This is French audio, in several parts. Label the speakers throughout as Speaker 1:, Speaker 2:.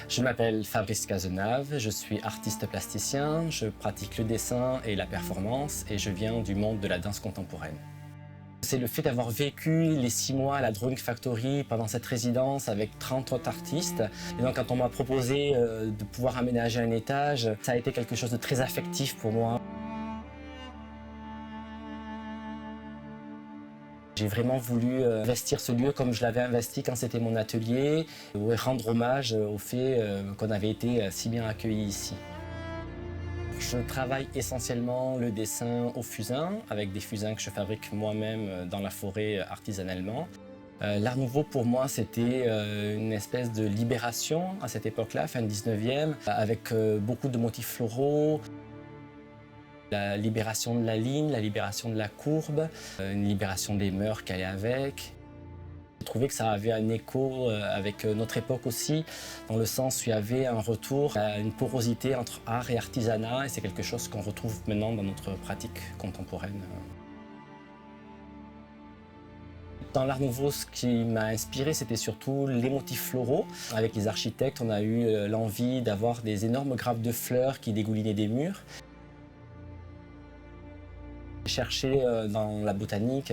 Speaker 1: Je m'appelle Fabrice Cazenave, je suis artiste plasticien, je pratique le dessin et la performance et je viens du monde de la danse contemporaine. C'est le fait d'avoir vécu les 6 mois à la Drawing Factory pendant cette résidence avec 30 autres artistes. Et donc quand on m'a proposé de pouvoir aménager un étage, ça a été quelque chose de très affectif pour moi. J'ai vraiment voulu investir ce lieu comme je l'avais investi quand c'était mon atelier, et rendre hommage au fait qu'on avait été si bien accueillis ici. Je travaille essentiellement le dessin au fusain, avec des fusains que je fabrique moi-même dans la forêt artisanalement. L'art nouveau pour moi c'était une espèce de libération à cette époque-là, fin 19e, avec beaucoup de motifs floraux. La libération de la ligne, la libération de la courbe, une libération des mœurs qui allait avec. J'ai trouvé que ça avait un écho avec notre époque aussi, dans le sens où il y avait un retour à une porosité entre art et artisanat, et c'est quelque chose qu'on retrouve maintenant dans notre pratique contemporaine. Dans l'art nouveau, ce qui m'a inspiré, c'était surtout les motifs floraux. Avec les architectes, on a eu l'envie d'avoir des énormes grappes de fleurs qui dégoulinaient des murs. J'ai cherché dans la botanique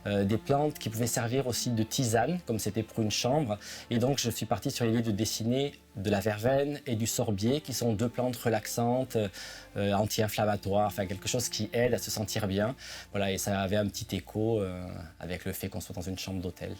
Speaker 1: des plantes qui pouvaient servir aussi de tisane, comme c'était pour une chambre. Et donc je suis parti sur l'idée de dessiner de la verveine et du sorbier, qui sont 2 plantes relaxantes, anti-inflammatoires, enfin quelque chose qui aide à se sentir bien. Voilà, et ça avait un petit écho avec le fait qu'on soit dans une chambre d'hôtel.